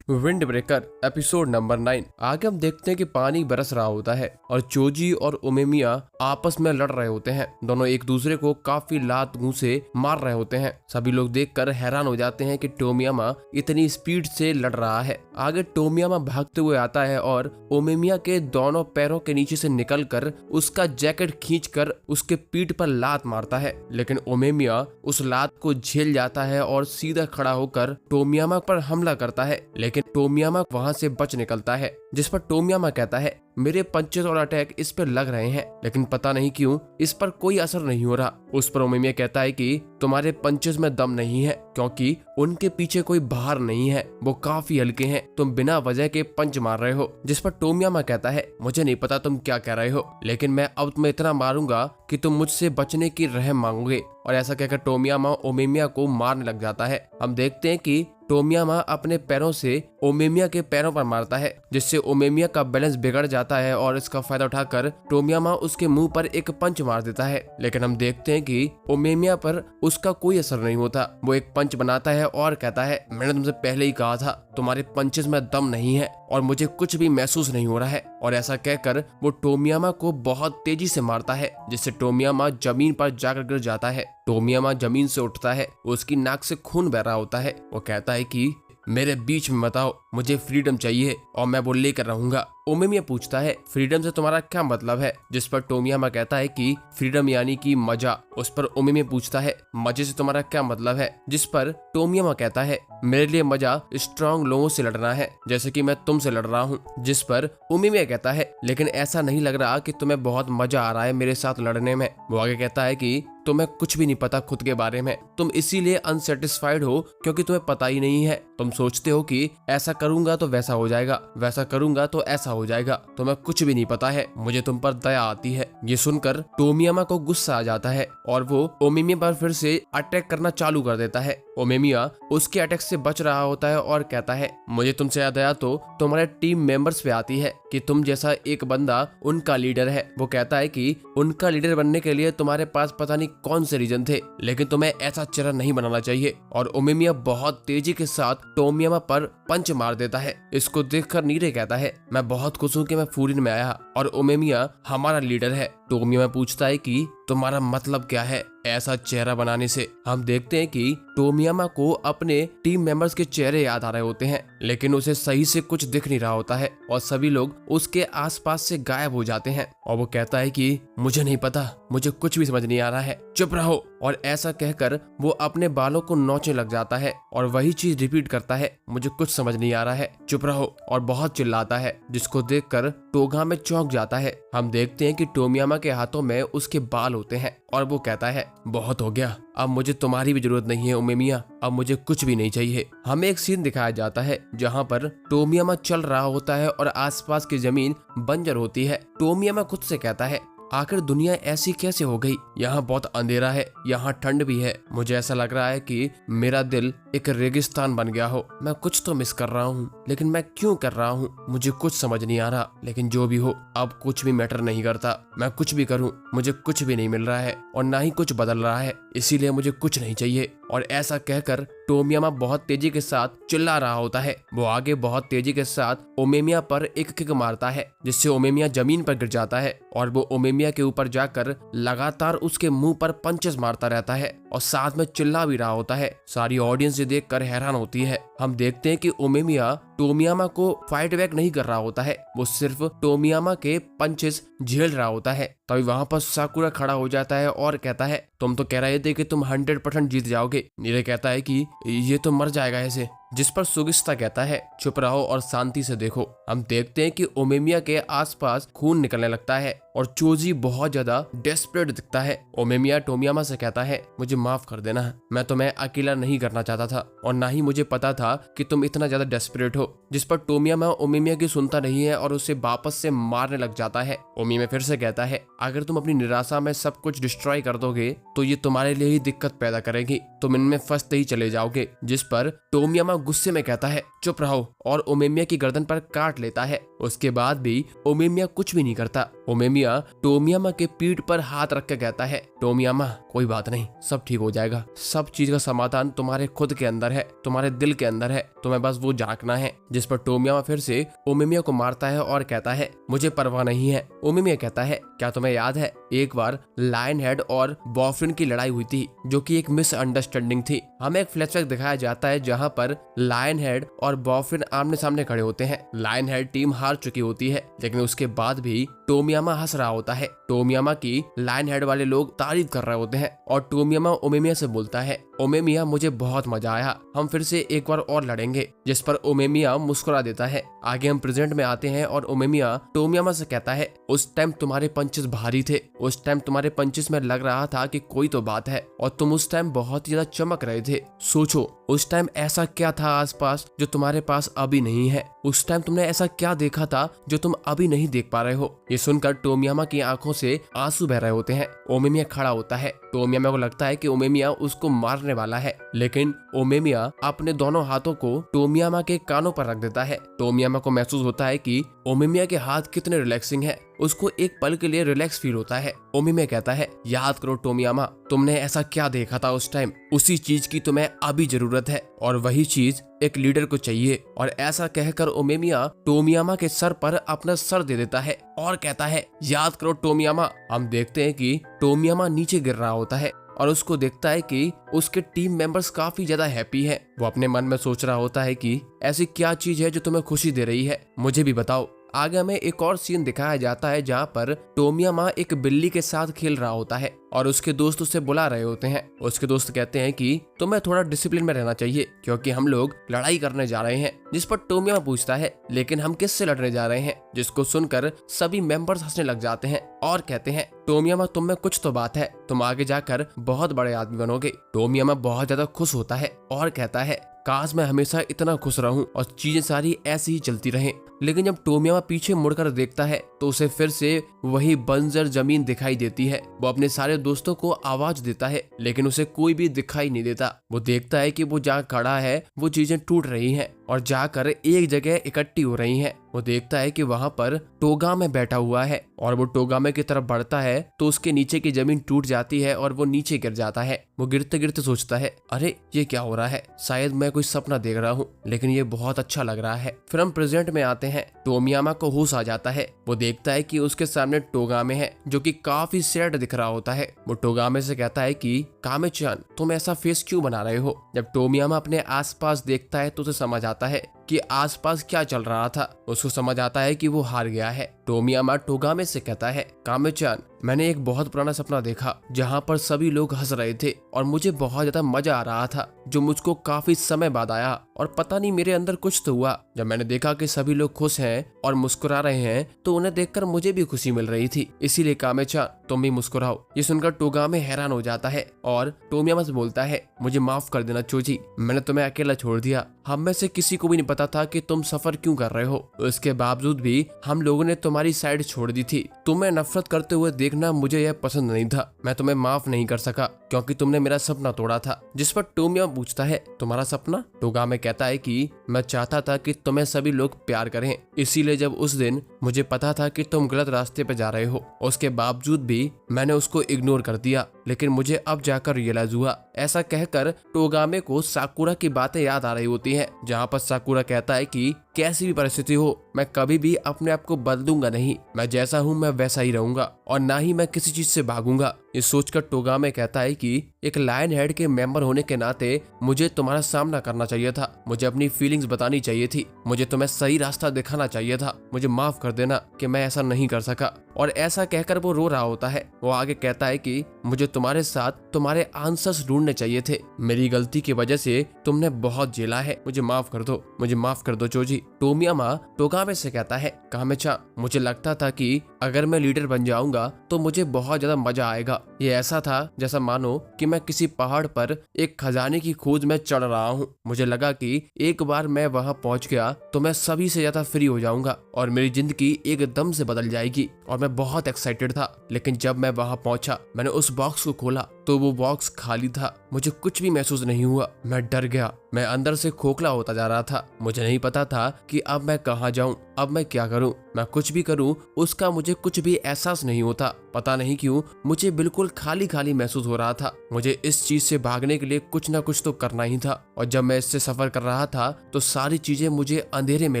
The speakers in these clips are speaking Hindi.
Wind breaker episode number 9। आगे हम देखते हैं कि पानी बरस रहा होता है और चोजी और ओमेमिया आपस में लड़ रहे होते हैं। दोनों एक दूसरे को काफी लात मुंह से मार रहे होते हैं। सभी लोग देखकर हैरान हो जाते हैं कि टोमियामा इतनी स्पीड से लड़ रहा है। आगे टोमियामा भागते हुए आता है और ओमेमिया के दोनों पैरों के नीचे से निकलकर उसका जैकेट खींचकर उसके पीठ पर लात मारता है, लेकिन ओमेमिया उस लात को झेल जाता है और सीधा खड़ा होकर टोमियामा पर हमला करता है। लेकिन टोमियामा वहां से बच निकलता है, जिस पर टोमियामा कहता है मेरे पंचेस और अटैक इस पर लग रहे हैं, लेकिन पता नहीं क्यों इस पर कोई असर नहीं हो रहा। उस पर ओमेमिया कहता है कि तुम्हारे पंचेस में दम नहीं है, क्योंकि उनके पीछे कोई भार नहीं है, वो काफी हल्के हैं, तुम बिना वजह के पंच मार रहे हो। जिस पर टोमियामा कहता है मुझे नहीं पता तुम क्या कह रहे हो, लेकिन मैं अब तुम्हें इतना मारूंगा कि तुम मुझसे बचने की रहम मांगोगे। और ऐसा कहकर टोमियामा ओमेमिया को मारने लग जाता है। हम देखते हैं कि टोमियामा अपने पैरों से ओमेमिया के पैरों पर मारता है, जिससे ओमेमिया का बैलेंस बिगड़ जाता है और इसका फायदा उठाकर टोमियामा उसके मुंह पर एक पंच मार देता है। लेकिन हम देखते हैं कि ओमेमिया पर उसका कोई असर नहीं होता। वो एक पंच बनाता है और कहता है मैंने तुमसे पहले ही कहा था तुम्हारे पंचेस में दम नहीं है और मुझे कुछ भी महसूस नहीं हो रहा है। और ऐसा कहकर वो टोमियामा को बहुत तेजी से मारता है, जिससे टोमियामा जमीन पर जाकर गिर जाता है। टोमियामा जमीन से उठता है, उसकी नाक से खून बह रहा होता है। वो कहता है कि मेरे बीच में बताओ, मुझे फ्रीडम चाहिए और मैं वो लेकर रहूंगा। ओमेमिया पूछता है फ्रीडम से तुम्हारा क्या मतलब है, जिस पर टोमियामा कहता है कि फ्रीडम यानी कि मजा। उस पर ओमेमिया पूछता है मजे से तुम्हारा क्या मतलब है, जिस पर टोमियामा कहता है मेरे लिए मजा स्ट्रांग लोगों से लड़ना है, जैसे कि मैं तुमसे लड़ रहा हूँ। जिस पर ओमेमिया कहता है लेकिन ऐसा नहीं लग रहा कि तुम्हें बहुत मजा आ रहा है मेरे साथ लड़ने में। वो आगे कहता है कि तुम्हें कुछ भी नहीं पता खुद के बारे में, तुम इसीलिए अनसेटिस्फाइड हो क्योंकि तुम्हें पता ही नहीं है। तुम सोचते हो कि ऐसा करूंगा तो वैसा हो जाएगा, वैसा करूंगा तो ऐसा हो जाएगा, तुम्हें कुछ भी नहीं पता है। मुझे तुम पर दया आती है। ये सुनकर टोमियामा को गुस्सा आ जाता है और वो ओमेमिया पर फिर से अटैक करना चालू कर देता है। ओमेमिया उसके अटैक से बच रहा होता है और कहता है मुझे तुमसे दया तो तुम्हारे टीम मेंबर्स पे आती है कि तुम जैसा एक बंदा उनका लीडर है। वो कहता है कि उनका लीडर बनने के लिए तुम्हारे पास पता नहीं कौन से रीजन थे, लेकिन तुम्हें ऐसा चेहरा नहीं बनाना चाहिए। और ओमेमिया बहुत तेजी के साथ टोमियामा पर पंच मार देता है। इसको देखकर नीरे कहता है मैं बहुत खुश हूँ कि मैं फूरिन में आया और ओमेमिया हमारा लीडर है। टोमियामा पूछता है कि तुम्हारा मतलब क्या है ऐसा चेहरा बनाने से। हम देखते हैं कि टोमियामा को अपने टीम मेंबर्स के चेहरे याद आ रहे होते हैं, लेकिन उसे सही से कुछ दिख नहीं रहा होता है और सभी लोग उसके आसपास से गायब हो जाते हैं। और वो कहता है कि मुझे नहीं पता, मुझे कुछ भी समझ नहीं आ रहा है, चुप रहो। और ऐसा कहकर वो अपने बालों को नोचने लग जाता है और वही चीज रिपीट करता है मुझे कुछ समझ नहीं आ रहा है, चुप रहो, और बहुत चिल्लाता है, जिसको देखकर टोगा में चौंक जाता है। हम देखते हैं कि टोमियामा के हाथों में उसके बाल होते हैं और वो कहता है बहुत हो गया, अब मुझे तुम्हारी भी जरूरत नहीं है ओमेमिया, अब मुझे कुछ भी नहीं चाहिए। हमें एक सीन दिखाया जाता है जहाँ पर टोमियामा चल रहा होता है और आसपास की जमीन बंजर होती है। टोमियामा खुद से कहता है आखिर दुनिया ऐसी कैसे हो गई, यहाँ बहुत अंधेरा है, यहाँ ठंड भी है, मुझे ऐसा लग रहा है कि मेरा दिल एक रेगिस्तान बन गया हो। मैं कुछ तो मिस कर रहा हूँ, लेकिन मैं क्यों कर रहा हूँ मुझे कुछ समझ नहीं आ रहा। लेकिन जो भी हो अब कुछ भी मैटर नहीं करता, मैं कुछ भी करूँ मुझे कुछ भी नहीं मिल रहा है और ना ही कुछ बदल रहा है, इसीलिए मुझे कुछ नहीं चाहिए। और ऐसा कहकर टोमियामा बहुत तेजी के साथ चिल्ला रहा होता है। वो आगे बहुत तेजी के साथ ओमेमिया पर एक किक मारता है, जिससे ओमेमिया जमीन पर गिर जाता है और वो ओमेमिया के ऊपर जाकर लगातार उसके मुंह पर पंचेस मारता रहता है और साथ में चिल्ला भी रहा होता है। सारी ऑडियंस ये देखकर हैरान होती है। हम देखते हैं कि ओमेमिया टोमियामा को फाइट बैक नहीं कर रहा होता है, वो सिर्फ टोमियामा के पंचेस झेल रहा होता है। तभी वहां पर साकुरा खड़ा हो जाता है और कहता है तुम तो कह रहे थे कि तुम 100% जीत जाओगे। नीरे कहता है कि ये तो मर जाएगा ऐसे। जिस पर सुगिस्ता कहता है चुप रहो और शांति से देखो। हम देखते हैं कि ओमेमिया के आसपास खून निकलने लगता है और चोजी बहुत ज्यादा डेस्परेट दिखता है। ओमेमिया टोमियामा से कहता है मुझे माफ कर देना, मैं तुम्हें अकेला नहीं करना चाहता था और ना ही मुझे पता था कि तुम इतना ज्यादा डेस्परेट हो। जिस पर टोमियामा ओमेमिया की सुनता नहीं है और उसे वापस से मारने लग जाता है। ओमेमिया फिर से कहता है अगर तुम अपनी निराशा में सब कुछ डिस्ट्रॉय कर दोगे तो ये तुम्हारे लिए ही दिक्कत पैदा करेगी, तुम इनमें फंसते ही चले जाओगे। जिस पर टोमियामा गुस्से में कहता है चुप रहो और ओमेमिया की गर्दन पर काट लेता है। उसके बाद भी ओमेमिया कुछ भी नहीं करता। ओमेमिया टोमियामा के पीठ पर हाथ रख के कहता है टोमियामा कोई बात नहीं, सब ठीक हो जाएगा, सब चीज का समाधान तुम्हारे खुद के अंदर है, तुम्हारे दिल के अंदर है, तुम्हें बस वो झांकना है। जिस पर टोमियामा फिर से ओमेमिया को मारता है और कहता है मुझे परवाह नहीं है। ओमेमिया कहता है क्या तुम्हें याद है एक बार लायन हेड और बॉफरिन की लड़ाई हुई थी जो कि एक मिसअंडरस्टैंडिंग थी। हमें एक फ्लैशबैक दिखाया जाता है जहां पर लायन हेड और बॉफरिन आमने सामने खड़े होते हैं। लायन हेड टीम हार चुकी होती है लेकिन उसके बाद भी टोमियामा हंस रहा होता है। टोमियामा की लायन हेड वाले लोग तारीफ कर रहे होते हैं और टोमियामा ओमेमिया से बोलता है ओमेमिया मुझे बहुत मजा आया, हम फिर से एक बार और लड़ेंगे। जिस पर ओमेमिया मुस्कुरा देता है। आगे हम प्रेजेंट में आते हैं और ओमेमिया टोमियामा से कहता है उस टाइम तुम्हारे पंचेस भारी थे, उस टाइम तुम्हारे पंचेस में लग रहा था कि कोई तो बात है और तुम उस टाइम बहुत ही ज्यादा चमक रहे थे। सोचो उस टाइम ऐसा क्या था आसपास जो तुम्हारे पास अभी नहीं है, उस टाइम तुमने ऐसा क्या देखा था जो तुम अभी नहीं देख पा रहे हो। ये सुनकर टोमियामा की आंखों से आंसू बह रहे होते हैं। ओमेमिया खड़ा होता है। टोमियामा को लगता है कि ओमेमिया उसको मारने वाला है लेकिन ओमेमिया अपने दोनों हाथों को टोमियामा के कानों पर रख देता है। टोमियामा को महसूस होता है कि ओमेमिया के हाथ कितने रिलैक्सिंग है। उसको एक पल के लिए रिलैक्स फील होता है। ओमेमिया कहता है याद करो टोमियामा, तुमने ऐसा क्या देखा था उस टाइम, उसी चीज की तुम्हें अभी जरूरत है और वही चीज एक लीडर को चाहिए। और ऐसा कहकर ओमेमिया टोमियामा के सर पर अपना सर दे देता है और कहता है याद करो टोमियामा। हम देखते हैं कि टोमियामा नीचे गिर रहा होता है और उसको देखता है कि उसके टीम मेंबर्स काफी ज्यादा हैप्पी है। वो अपने मन में सोच रहा होता है कि ऐसी क्या चीज है जो तुम्हें खुशी दे रही है, मुझे भी बताओ। आगे हमें एक और सीन दिखाया जाता है जहाँ पर टोमियामा एक बिल्ली के साथ खेल रहा होता है और उसके दोस्त उसे बुला रहे होते हैं। उसके दोस्त कहते हैं कि तुम्हें थोड़ा डिसिप्लिन में रहना चाहिए क्योंकि हम लोग लड़ाई करने जा रहे हैं। जिस पर टोमियामा पूछता है लेकिन हम किससे लड़ने जा रहे हैं, जिसको सुनकर सभी मेंबर्स हंसने लग जाते हैं और कहते हैं टोमियामा तुम में कुछ तो बात है, तुम आगे जाकर बहुत बड़े आदमी बनोगे। टोमियामा बहुत ज्यादा खुश होता है और कहता है काश मैं हमेशा इतना खुश रहूं और चीजें सारी ऐसी ही चलती रहें। लेकिन जब टोमियामा पीछे मुड़कर देखता है तो उसे फिर से वही बंजर जमीन दिखाई देती है। वो अपने सारे दोस्तों को आवाज देता है लेकिन उसे कोई भी दिखाई नहीं देता। वो देखता है कि वो जहाँ खड़ा है वो चीजें टूट रही हैं और जाकर एक जगह इकट्ठी हो रही हैं। वो देखता है कि वहाँ पर टोगामे बैठा हुआ है और वो टोगामे की तरफ बढ़ता है तो उसके नीचे की जमीन टूट जाती है और वो नीचे गिर जाता है। वो गिरते गिरते सोचता है अरे ये क्या हो रहा है, शायद मैं कोई सपना देख रहा हूँ लेकिन ये बहुत अच्छा लग रहा है। फिर हम प्रेजेंट में आते हैं। टोमियामा को होश आ जाता है। वो देखता है कि उसके सामने टोगामे है जो कि काफी सैड दिख रहा होता है। वो टोगामे से कहता है कि कामे-चान तुम ऐसा फेस क्यों बना रहे हो। जब टोमियामा अपने आसपास देखता है तो उसे समझ आता है कि आसपास क्या चल रहा था। उसको समझ आता है कि वो हार गया है। टोमियामा टोगामे से कहता है कामे-चान मैंने एक बहुत पुराना सपना देखा जहाँ पर सभी लोग हंस रहे थे और मुझे बहुत ज्यादा मजा आ रहा था जो मुझको काफी समय बाद आया और पता नहीं मेरे अंदर कुछ तो हुआ। जब मैंने देखा कि सभी लोग खुश हैं और मुस्कुरा रहे हैं तो उन्हें देखकर मुझे भी खुशी मिल रही थी, इसीलिए कामे-चान तुम भी मुस्कुराओ। ये सुनकर टोगामे हैरान हो जाता है और टोमियामा से बोलता है मुझे माफ कर देना चोजी, मैंने तुम्हें अकेला छोड़ दिया, हम में से किसी को भी नहीं पता था कि तुम सफर क्यों कर रहे हो। इसके बावजूद भी हम लोगों ने तुम्हारी साइड छोड़ दी थी। तुम्हें नफरत करते हुए देखना मुझे यह पसंद नहीं था। मैं तुम्हें माफ नहीं कर सका क्योंकि तुमने मेरा सपना तोड़ा था। जिस पर टोमियामा पूछता है तुम्हारा सपना। टोगामे कहता है कि मैं चाहता था कि तुम्हें सभी लोग प्यार करें, इसीलिए जब उस दिन मुझे पता था कि तुम गलत रास्ते पे जा रहे हो उसके बावजूद भी मैंने उसको इग्नोर कर दिया, लेकिन मुझे अब जाकर रियलाइज हुआ। ऐसा कहकर टोगामे को साकुरा की बातें याद आ रही होती है जहाँ पर साकुरा कहता है कि कैसी भी परिस्थिति हो मैं कभी भी अपने आप को बदलूंगा नहीं, मैं जैसा हूँ मैं वैसा ही रहूंगा और ना ही मैं किसी चीज से भागूंगा। ये सोचकर टोगामे कहता है कि एक लायन हेड के मेंबर होने के नाते मुझे तुम्हारा सामना करना चाहिए था, मुझे अपनी फीलिंग्स बतानी चाहिए थी, मुझे तुम्हें सही रास्ता दिखाना चाहिए था, मुझे माफ कर देना कि मैं ऐसा नहीं कर सका। और ऐसा कहकर वो रो रहा होता है। वो आगे कहता है कि मुझे तुम्हारे साथ तुम्हारे आंसर्स ढूंढने चाहिए थे, मेरी गलती की वजह से तुमने बहुत झेला है, मुझे माफ कर दो, मुझे माफ कर दो चोजी। टोमियामा टोगामे से कहता है कामे-चान मुझे लगता था कि अगर मैं लीडर बन जाऊंगा तो मुझे बहुत ज्यादा मजा आएगा। ये ऐसा था जैसा मानो कि मैं किसी पहाड़ पर एक खजाने की खोज में चढ़ रहा हूँ। मुझे लगा कि एक बार मैं वहाँ पहुँच गया तो मैं सभी से ज्यादा फ्री हो जाऊंगा और मेरी जिंदगी एकदम से बदल जाएगी और मैं बहुत एक्साइटेड था। लेकिन जब मैं वहाँ पहुंचा मैंने उस बॉक्स को खोला तो वो बॉक्स खाली था। मुझे कुछ भी महसूस नहीं हुआ। मैं डर गया। मैं अंदर से खोखला होता जा रहा था। मुझे नहीं पता था कि अब मैं कहाँ जाऊं, अब मैं क्या करूं। मैं कुछ भी करूं उसका मुझे कुछ भी एहसास नहीं होता। पता नहीं क्यों मुझे बिल्कुल खाली खाली महसूस हो रहा था। मुझे इस चीज से भागने के लिए कुछ ना कुछ तो करना ही था। और जब मैं इससे सफर कर रहा था तो सारी चीजें मुझे अंधेरे में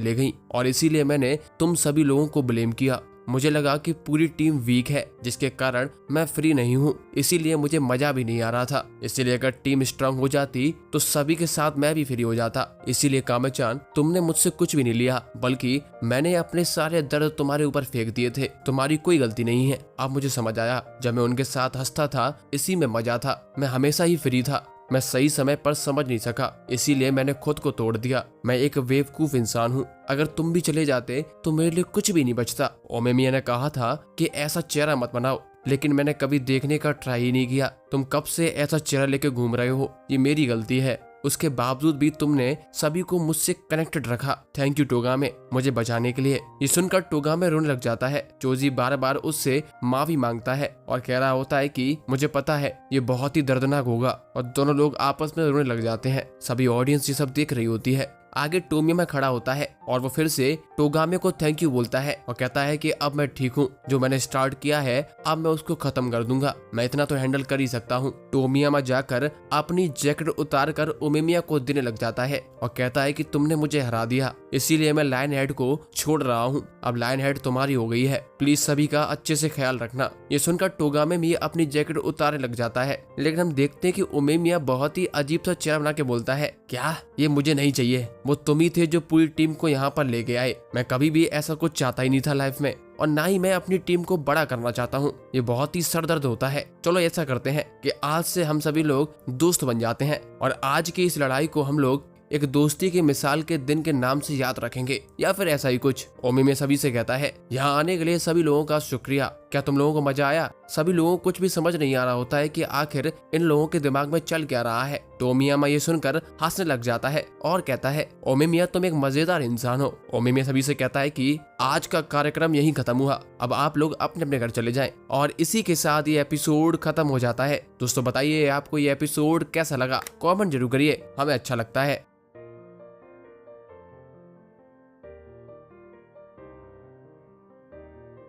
ले गईं और इसीलिए मैंने तुम सभी लोगों को ब्लेम किया। मुझे लगा कि पूरी टीम वीक है जिसके कारण मैं फ्री नहीं हूँ, इसीलिए मुझे मजा भी नहीं आ रहा था। इसीलिए अगर टीम स्ट्रांग हो जाती तो सभी के साथ मैं भी फ्री हो जाता। इसीलिए कामे-चान तुमने मुझसे कुछ भी नहीं लिया, बल्कि मैंने अपने सारे दर्द तुम्हारे ऊपर फेंक दिए थे। तुम्हारी कोई गलती नहीं है। अब मुझे समझ आया, जब मैं उनके साथ हंसता था इसी में मजा था। मैं हमेशा ही फ्री था। मैं सही समय पर समझ नहीं सका, इसीलिए मैंने खुद को तोड़ दिया। मैं एक बेवकूफ इंसान हूँ। अगर तुम भी चले जाते तो मेरे लिए कुछ भी नहीं बचता। ओमेमिया ने कहा था कि ऐसा चेहरा मत बनाओ, लेकिन मैंने कभी देखने का ट्राई ही नहीं किया। तुम कब से ऐसा चेहरा लेके घूम रहे हो, ये मेरी गलती है। उसके बावजूद भी तुमने सभी को मुझसे कनेक्टेड रखा। थैंक यू टोगामे, मुझे बचाने के लिए। ये सुनकर टोगामे रोने लग जाता है। चोजी बार बार उससे माफी मांगता है और कह रहा होता है कि मुझे पता है ये बहुत ही दर्दनाक होगा, और दोनों लोग आपस में रोने लग जाते हैं। सभी ऑडियंस ये सब देख रही होती है। आगे टोमियामा खड़ा होता है और वो फिर से टोगामे को थैंक यू बोलता है और कहता है कि अब मैं ठीक हूँ। जो मैंने स्टार्ट किया है अब मैं उसको खत्म कर दूंगा। मैं इतना तो हैंडल कर ही सकता हूँ। टोमियामा जाकर अपनी जैकेट उतार कर ओमेमिया को देने लग जाता है और कहता है कि तुमने मुझे हरा दिया, इसीलिए मैं लायन हेड को छोड़ रहा हूँ। अब लायन हेड तुम्हारी हो गई है, प्लीज सभी का अच्छे से ख्याल रखना। ये सुनकर टोगामे भी अपनी जैकेट उतारने लग जाता है, लेकिन हम देखते हैं कि ओमेमिया बहुत ही अजीब सा चेहरा बना के बोलता है, क्या ये मुझे नहीं चाहिए। वो तुम ही थे जो पूरी टीम को यहाँ पर लेके आए। मैं कभी भी ऐसा कुछ चाहता ही नहीं था लाइफ में, और ना ही मैं अपनी टीम को बड़ा करना चाहता हूँ। ये बहुत ही सरदर्द होता है। चलो ऐसा करते हैं कि आज से हम सभी लोग दोस्त बन जाते हैं, और आज की इस लड़ाई को हम लोग एक दोस्ती की मिसाल के दिन के नाम से याद रखेंगे, या फिर ऐसा ही कुछ। ओमेमिया सभी से कहता है, यहाँ आने के लिए सभी लोगों का शुक्रिया। क्या तुम लोगों को मजा आया? सभी लोगों को कुछ भी समझ नहीं आ रहा होता है कि आखिर इन लोगों के दिमाग में चल क्या रहा है। टोमियामा ये सुनकर हंसने लग जाता है और कहता है, ओमेमिया तुम एक मजेदार इंसान हो। ओमेमिया सभी से कहता है कि आज का कार्यक्रम यहीं खत्म हुआ, अब आप लोग अपने अपने घर चले जाएं। और इसी के साथ ये एपिसोड खत्म हो जाता है। दोस्तों बताइए आपको ये एपिसोड कैसा लगा, कमेंट जरूर करिए, हमें अच्छा लगता है।